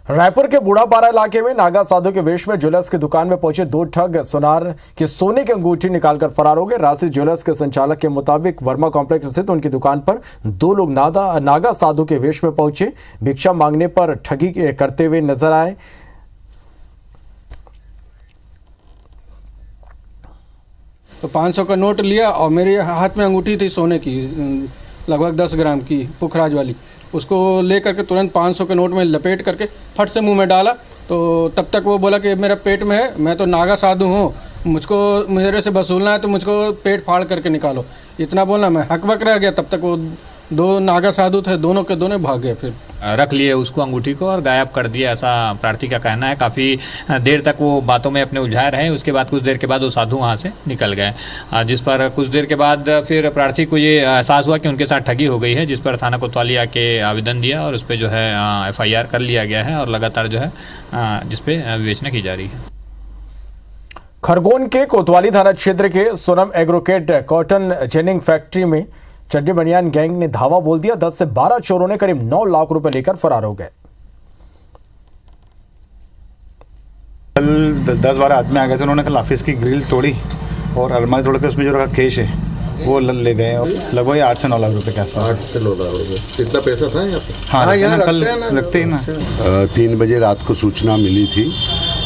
रायपुर के बूढ़ापारा इलाके में नागा साधु के वेश में ज्वेलर्स की दुकान में पहुंचे दो ठग सुनार के सोने की अंगूठी निकालकर फरार हो गए। राशि ज्वेलर्स के संचालक के मुताबिक वर्मा कॉम्प्लेक्स स्थित उनकी दुकान पर दो लोग नागा साधु के वेश में पहुंचे, भिक्षा मांगने पर ठगी करते हुए नजर आए। तो 500 का नोट लिया और मेरे हाथ में अंगूठी थी सोने की, लगभग 10 ग्राम की पुखराज वाली, उसको ले करके तुरंत 500 के नोट में लपेट करके फट से मुंह में डाला। तो तब तक वो बोला कि मेरा पेट में है, मैं तो नागा साधु हूँ, मुझको मेरे से वसूलना है तो मुझको पेट फाड़ करके निकालो, इतना बोलना। मैं हकबक रह गया। तब तक वो दो नागा साधु थे, दोनों के दोनों भाग गए। फिर रख लिए उसको अंगूठी को और गायब कर दिया, ऐसा प्रार्थी का कहना है। काफ़ी देर तक वो बातों में अपने उलझाए रहे। उसके बाद कुछ देर के बाद वो साधु वहाँ से निकल गए, जिस पर कुछ देर के बाद फिर प्रार्थी को ये एहसास हुआ कि उनके साथ ठगी हो गई है, जिस पर थाना कोतवाली आके आवेदन दिया और उस पर जो है FIR कर लिया गया है और लगातार जो है जिस पे विवेचना की जा रही है। खरगोन के कोतवाली थाना क्षेत्र के सोनम एग्रोकेट कॉटन जेनिंग फैक्ट्री में चड्डी बनियान गैंग ने धावा बोल दिया। 10 से 12 चोरों ने करीब 9 लाख रुपए लेकर फरार हो गए। कल 10-12 आदमी आ गए थे, उन्होंने कल ऑफिस की ग्रिल तोड़ी और अलमारी तोड़ के उसमें जो रखा कैश है वो ले गए, लगभग 8 से 9 लाख रुपए के आसपास। 8 से 9 लाख रुपए। कितना पैसा था यहाँ पे? हाँ, यहाँ कल रखते ही ना। 3 बजे रात को सूचना मिली थी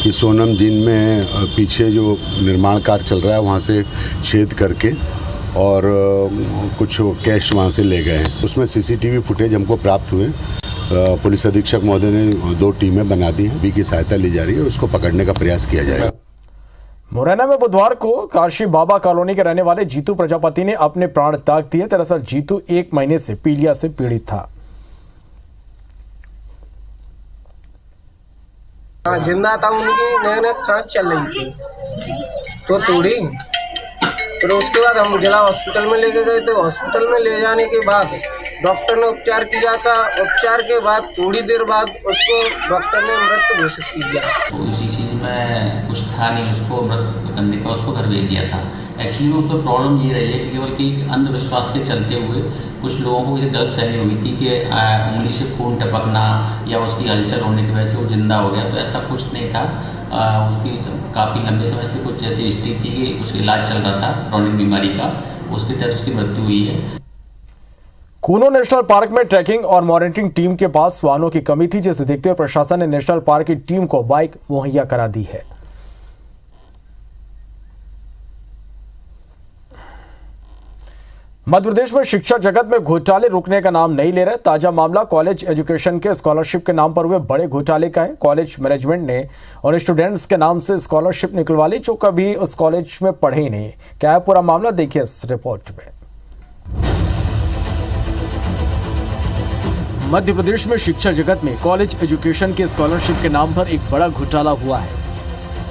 कि सोनम जिन में पीछे जो निर्माण कार्य चल रहा है वहाँ से छेद करके और कुछ कैश वहाँ से ले गए हैं। उसमें CCTV फुटेज हमको प्राप्त हुए। पुलिस अधीक्षक महोदय ने 2 टीमें बना दी हैं, भी की सहायता ली जा रही है, उसको पकड़ने का प्रयास किया जाएगा। मुरैना में बुधवार को काशी बाबा कॉलोनी के रहने वाले जीतू प्रजापति ने अपने प्राण त्याग दिए। दरअसल जीतू 1 महीने से पीलिया से पीड़ित था। जिंदा था, उनकी नैन सांस चल रही थी तो तोड़ी। फिर उसके बाद हम जिला हॉस्पिटल में लेके गए थे। हॉस्पिटल में ले जाने के बाद डॉक्टर ने उपचार किया था। उपचार के बाद थोड़ी देर बाद उसको डॉक्टर ने मृत घोषित किया। तो इसी चीज़ में कुछ था नहीं, उसको मृत करने का उसको घर भेज दिया था। एक्चुअली में उसमें प्रॉब्लम ये रही है कि केवल कि अंधविश्वास के चलते हुए कुछ लोगों को ये गलतफहमी हुई थी कि उंगली से खून टपकना या उसकी हलचल होने की वजह से वो जिंदा हो गया। तो ऐसा कुछ नहीं था। उसकी काफ़ी लंबे समय से कुछ ऐसी हिस्ट्री थी कि उसका इलाज चल रहा था क्रोनिक बीमारी का, उसके तहत उसकी मृत्यु हुई है। कूनो नेशनल पार्क में ट्रैकिंग और मॉनिटरिंग टीम के पास वाहनों की कमी थी, जिसे देखते हुए प्रशासन ने नेशनल पार्क की टीम को बाइक मुहैया करा दी है। मध्य प्रदेश में शिक्षा जगत में घोटाले रुकने का नाम नहीं ले रहे। ताजा मामला कॉलेज एजुकेशन के स्कॉलरशिप के नाम पर हुए बड़े घोटाले का है। कॉलेज मैनेजमेंट ने उन स्टूडेंट्स के नाम से स्कॉलरशिप निकलवा ली जो कभी उस कॉलेज में पढ़े ही नहीं। क्या है पूरा मामला, देखिए इस रिपोर्ट में। मध्य प्रदेश में शिक्षा जगत में कॉलेज एजुकेशन के स्कॉलरशिप के नाम पर एक बड़ा घोटाला हुआ है।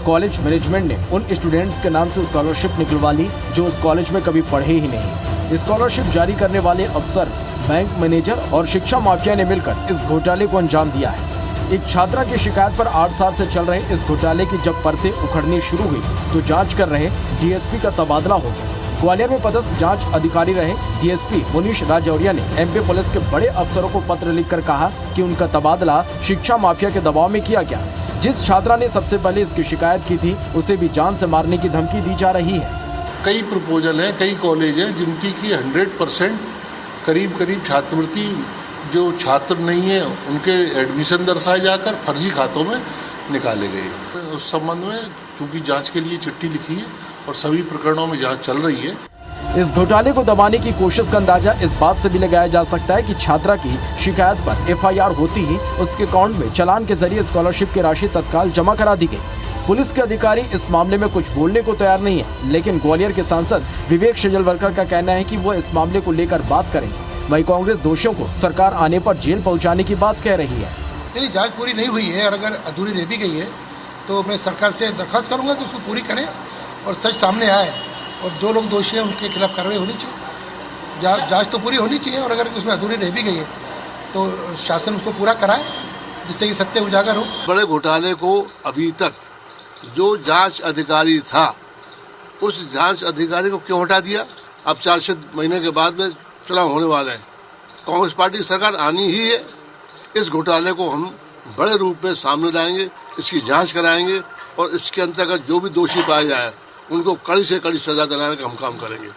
कॉलेज मैनेजमेंट ने उन स्टूडेंट्स के नाम से स्कॉलरशिप निकलवा ली जो उस कॉलेज में कभी पढ़े ही नहीं। स्कॉलरशिप जारी करने वाले अफसर बैंक मैनेजर और शिक्षा माफिया ने मिलकर इस घोटाले को अंजाम दिया है। एक छात्रा की शिकायत पर 8 साल से चल रहे इस घोटाले की जब परतें उखड़नी शुरू हुई तो जांच कर रहे डीएसपी का तबादला हो गया। ग्वालियर में पदस्थ जांच अधिकारी रहे डीएसपी मुनीश राजौरिया ने एमपी पुलिस के बड़े अफसरों को पत्र लिखकर कहा कि उनका तबादला शिक्षा माफिया के दबाव में किया गया। जिस छात्रा ने सबसे पहले इसकी शिकायत की थी उसे भी जान से मारने की धमकी दी जा रही है। कई प्रपोजल हैं, कई कॉलेज हैं जिनकी की 100% करीब छात्रवृत्ति जो छात्र नहीं है उनके एडमिशन दर्शाए जाकर फर्जी खातों में निकाले गए। उस संबंध में चूंकि जांच के लिए चिट्ठी लिखी है और सभी प्रकरणों में जांच चल रही है। इस घोटाले को दबाने की कोशिश का अंदाजा इस बात से भी लगाया जा सकता है कि छात्रा की शिकायत पर एफआईआर होती ही उसके अकाउंट में चालान के जरिए स्कॉलरशिप की राशि तत्काल जमा करा दी गई। पुलिस के अधिकारी इस मामले में कुछ बोलने को तैयार नहीं है, लेकिन ग्वालियर के सांसद विवेक शेजवलकर का कहना है कि वो इस मामले को लेकर बात करेंगे। वहीं कांग्रेस दोषियों को सरकार आने पर जेल पहुंचाने की बात कह रही है। नहीं, जांच पूरी नहीं हुई है और अगर अधूरी रह भी गई है तो मैं सरकार से दरख्वास्त करूंगा कि उसको पूरी करें और सच सामने आए और जो लोग दोषी हैं उनके खिलाफ कार्रवाई होनी चाहिए। जांच तो पूरी होनी चाहिए और अगर उसमें अधूरी रह भी गई है तो शासन उसको पूरा कराए जिससे कि सत्य उजागर हो। बड़े घोटाले को अभी तक जो जांच अधिकारी था उस जांच अधिकारी को क्यों हटा दिया? अब 4 महीने के बाद में चुनाव होने वाले हैं, कांग्रेस पार्टी की सरकार आनी ही है। इस घोटाले को हम बड़े रूप में सामने लाएंगे, इसकी जांच कराएंगे और इसके अंतर्गत जो भी दोषी पाया जाए उनको कड़ी से कड़ी सजा दिलाने का हम काम करेंगे।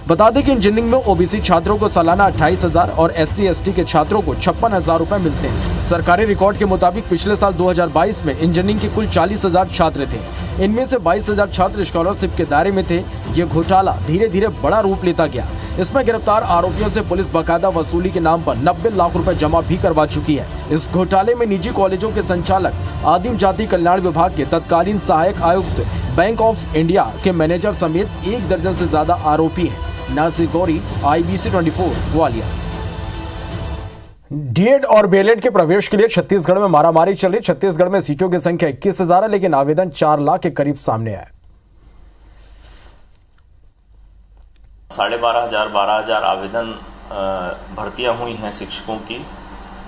बता दें कि इंजीनियरिंग में ओबीसी छात्रों को सालाना 28,000 और SC/ST के छात्रों को 56,000 रुपए मिलते हैं। सरकारी रिकॉर्ड के मुताबिक पिछले साल 2022 में इंजीनियरिंग के कुल 40,000 छात्र थे। इनमें से 22,000 छात्र स्कॉलरशिप के दायरे में थे। ये घोटाला धीरे धीरे बड़ा रूप लेता गया। इसमें गिरफ्तार आरोपियों से पुलिस बाकायदा वसूली के नाम पर 90 लाख रुपए जमा भी करवा चुकी है। इस घोटाले में निजी कॉलेजों के संचालक, आदिम जाति कल्याण विभाग के तत्कालीन सहायक आयुक्त, बैंक ऑफ इंडिया के मैनेजर समेत 1 दर्जन से ज्यादा आरोपी हैं। नासिर गौरी, IBC 24 ग्वालियर। डीएड और बीएलएड के प्रवेश के लिए छत्तीसगढ़ में मारामारी चल रही। छत्तीसगढ़ में सीटों की संख्या 21,000 है, लेकिन आवेदन 4 लाख के करीब सामने आए। 12,500 आवेदन भर्तियां हुई हैं शिक्षकों की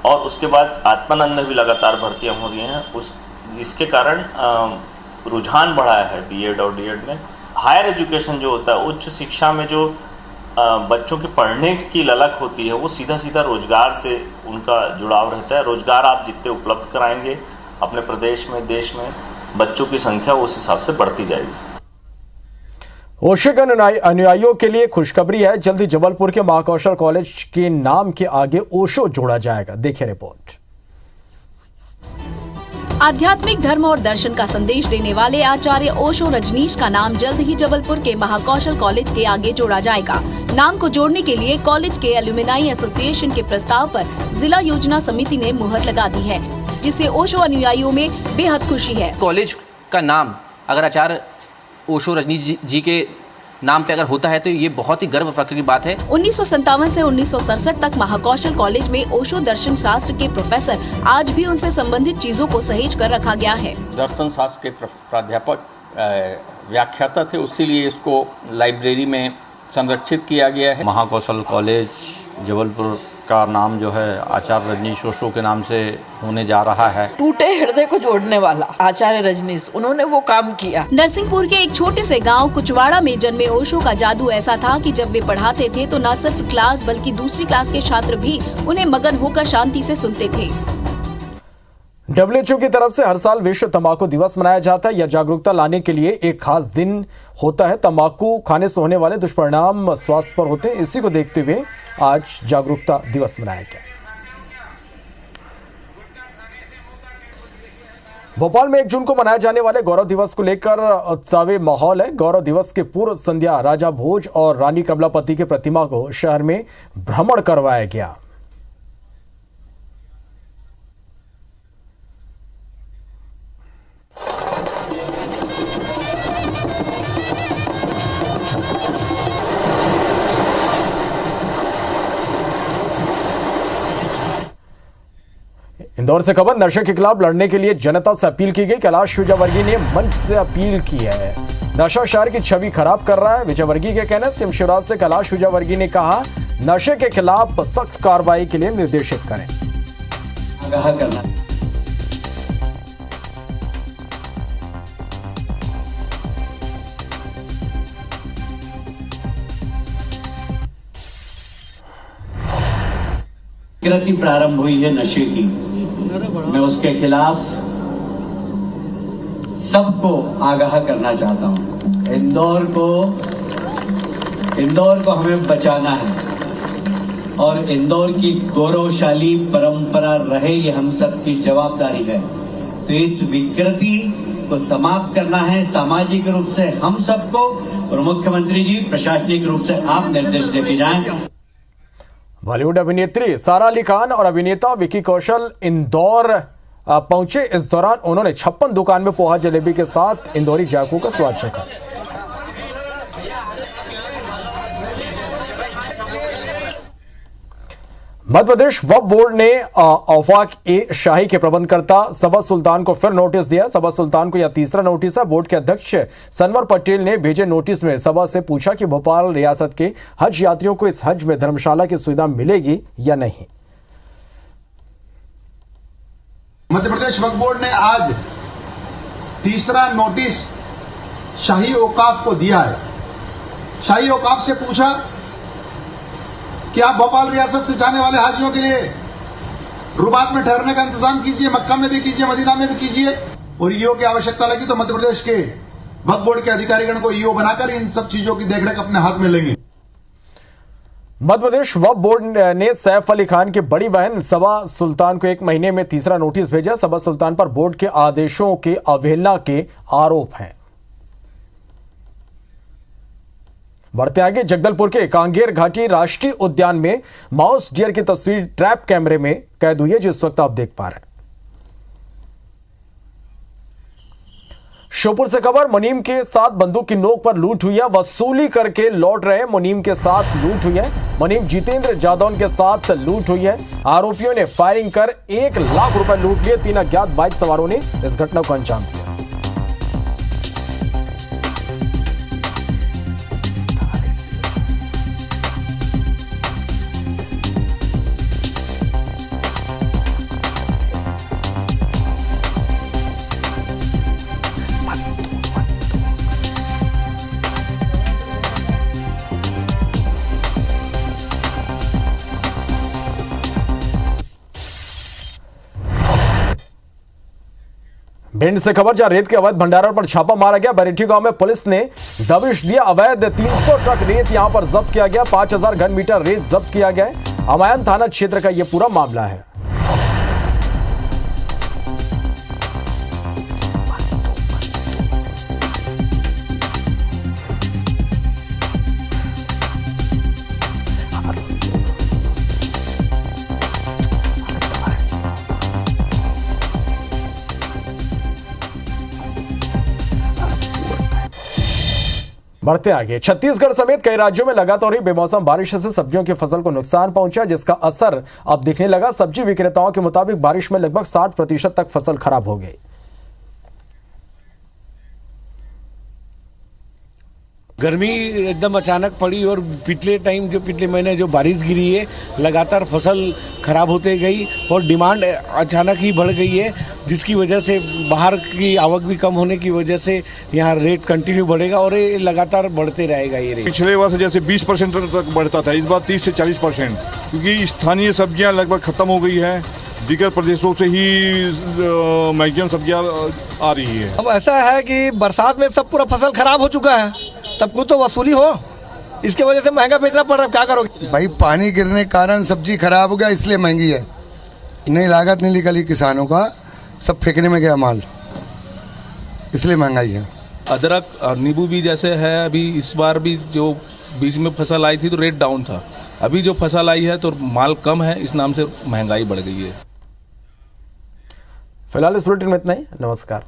और उसके बाद आत्मानंद में भी लगातार भर्तियां हो रही हैं। इसके कारण रुझान बढ़ा है बीएड और डीएड में। हायर एजुकेशन जो होता है, उच्च शिक्षा में जो बच्चों के पढ़ने की ललक होती है वो सीधा रोजगार से उनका जुड़ाव रहता है। रोजगार आप जितने उपलब्ध कराएंगे अपने प्रदेश में, देश में, बच्चों की संख्या उस हिसाब से बढ़ती जाएगी। ओशो के अनुयायियों के लिए खुशखबरी है। जल्दी जबलपुर के महाकौशल कॉलेज के नाम के आगे ओशो जोड़ा जाएगा। देखिए रिपोर्ट। आध्यात्मिक धर्म और दर्शन का संदेश देने वाले आचार्य ओशो रजनीश का नाम जल्द ही जबलपुर के महाकौशल कॉलेज के आगे जोड़ा जाएगा। नाम को जोड़ने के लिए कॉलेज के एल्यूमिनाई एसोसिएशन के प्रस्ताव पर जिला योजना समिति ने मुहर लगा दी है, जिससे ओशो अनुयायियों में बेहद खुशी है। कॉलेज का नाम अगर आचार्य ओशो रजनीश जी के नाम पे अगर होता है तो ये बहुत ही गर्व फख्र की बात है। 1957 से 1967 तक महाकौशल कॉलेज में ओशो दर्शन शास्त्र के प्रोफेसर आज भी उनसे संबंधित चीजों को सहेज कर रखा गया है। दर्शन शास्त्र के प्राध्यापक व्याख्याता थे, उसीलिए इसको लाइब्रेरी में संरक्षित किया गया है। महाकौशल कॉलेज जबलपुर का नाम जो है आचार्य रजनीश ओशो के नाम से होने जा रहा है। टूटे हृदय को जोड़ने वाला आचार्य रजनीश, उन्होंने वो काम किया। नरसिंहपुर के एक छोटे से गांव कुचवाड़ा में जन्मे ओशो का जादू ऐसा था कि जब वे पढ़ाते थे तो न सिर्फ क्लास बल्कि दूसरी क्लास के छात्र भी उन्हें मगन होकर शांति से सुनते थे। WHO की तरफ से हर साल विश्व तंबाकू दिवस मनाया जाता है। यह जागरूकता लाने के लिए एक खास दिन होता है। तंबाकू खाने से होने वाले दुष्परिणाम स्वास्थ्य पर होते हैं। इसी को देखते हुए आज जागरूकता दिवस मनाया गया। भोपाल में 1 जून को मनाए जाने वाले गौरव दिवस को लेकर उत्साही माहौल है। गौरव दिवस के पूर्व संध्या राजा भोज और रानी कमलापति की प्रतिमा को शहर में भ्रमण करवाया गया। इंदौर से खबर, नशे के खिलाफ लड़ने के लिए जनता से अपील की गई। कैलाश विजयवर्गीय ने मंच से अपील की है। नशा शहर की छवि खराब कर रहा है। विजयवर्गीय के कहने सीएम शिवराज से कैलाश विजयवर्गीय ने कहा नशे के खिलाफ सख्त कार्रवाई के लिए निर्देशित करें। आगाह करना। कृति प्रारंभ हुई है नशे की, मैं उसके खिलाफ सबको आगाह करना चाहता हूं। इंदौर को हमें बचाना है और इंदौर की गौरवशाली परंपरा रहे, ये हम सबकी जवाबदारी है। तो इस विकृति को समाप्त करना है सामाजिक रूप से हम सबको, और मुख्यमंत्री जी प्रशासनिक रूप से आप निर्देश देके जाएं। बॉलीवुड अभिनेत्री सारा अली खान और अभिनेता विकी कौशल इंदौर पहुंचे। इस दौरान उन्होंने 56 दुकान में पोहा जलेबी के साथ इंदौरी जाकू का स्वाद चखा। मध्य प्रदेश वक्फ बोर्ड ने औफाक ए शाही के प्रबंधकर्ता सबा सुल्तान को फिर नोटिस दिया। सबा सुल्तान को यह तीसरा नोटिस है। बोर्ड के अध्यक्ष सनवर पटेल ने भेजे नोटिस में सबा से पूछा कि भोपाल रियासत के हज यात्रियों को इस हज में धर्मशाला की सुविधा मिलेगी या नहीं। मध्य प्रदेश वक्फ बोर्ड ने आज तीसरा नोटिस शाही औकाफ को दिया है। शाही औकाफ से पूछा कि आप भोपाल रियासत से जाने वाले हाजियों के लिए रुबात में ठहरने का इंतजाम कीजिए, मक्का में भी कीजिए, मदीना में भी कीजिए, और ईओ की आवश्यकता लगी तो मध्य प्रदेश के वक्फ बोर्ड के अधिकारीगण को ईओ बनाकर इन सब चीजों की देखरेख अपने हाथ में लेंगे। मध्य प्रदेश वक्फ बोर्ड ने सैफ अली खान की बड़ी बहन सबा सुल्तान को 1 महीने में तीसरा नोटिस भेजा। सबा सुल्तान पर बोर्ड के आदेशों के अवहेलना के आरोप हैं। बढ़ते आगे, जगदलपुर के कांगेर घाटी राष्ट्रीय उद्यान में माउस डियर की तस्वीर ट्रैप कैमरे में कैद हुई है, जिस वक्त आप देख पा रहे हैं। श्योपुर से खबर, मुनीम के साथ बंदूक की नोक पर लूट हुई है। वसूली करके लौट रहे मुनीम के साथ लूट हुई है। मुनीम जितेंद्र जादौन के साथ लूट हुई है। आरोपियों ने फायरिंग कर 1 लाख रुपए लूट लिए। 3 अज्ञात बाइक सवारों ने इस घटना को अंजाम दिया। भिंड से खबर, जहां रेत के अवैध भंडारण पर छापा मारा गया। बरेठी गांव में पुलिस ने दबिश दिया। अवैध 300 ट्रक रेत यहां पर जब्त किया गया। 5000 घन मीटर रेत जब्त किया गया। अमायन थाना क्षेत्र का यह पूरा मामला है। बढ़ते आगे, छत्तीसगढ़ समेत कई राज्यों में लगातार हुई बेमौसम बारिश से सब्जियों की फसल को नुकसान पहुंचा, जिसका असर अब दिखने लगा। सब्जी विक्रेताओं के मुताबिक बारिश में लगभग 60% तक फसल खराब हो गई। गर्मी एकदम अचानक पड़ी और पिछले महीने जो बारिश गिरी है, लगातार फसल खराब होते गई और डिमांड अचानक ही बढ़ गई है, जिसकी वजह से बाहर की आवक भी कम होने की वजह से यहाँ रेट कंटिन्यू बढ़ेगा और ये लगातार बढ़ते रहेगा। ये रेट पिछले वर्ष जैसे 20% तक बढ़ता था, इस बार 30 से 40%, क्योंकि स्थानीय सब्जियाँ लगभग खत्म हो गई है। दीगर प्रदेशों से ही मैक्सिमम सब्जियाँ आ रही है। अब ऐसा है कि बरसात में सब पूरा फसल खराब हो चुका है, तब कुछ तो वसूली हो, इसके वजह से महंगा बेचना पड़ रहा है। क्या करोगे भाई, पानी गिरने के कारण सब्जी खराब हो गया, इसलिए महंगी है। नई लागत नहीं निकली किसानों का, सब फेंकने में गया माल, इसलिए महंगाई है। अदरक और नींबू भी जैसे है, अभी इस बार भी जो बीच में फसल आई थी तो रेट डाउन था, अभी जो फसल आई है तो माल कम है, इस नाम से महंगाई बढ़ गई है। फिलहाल इस बुलेटिन में इतना ही। नमस्कार।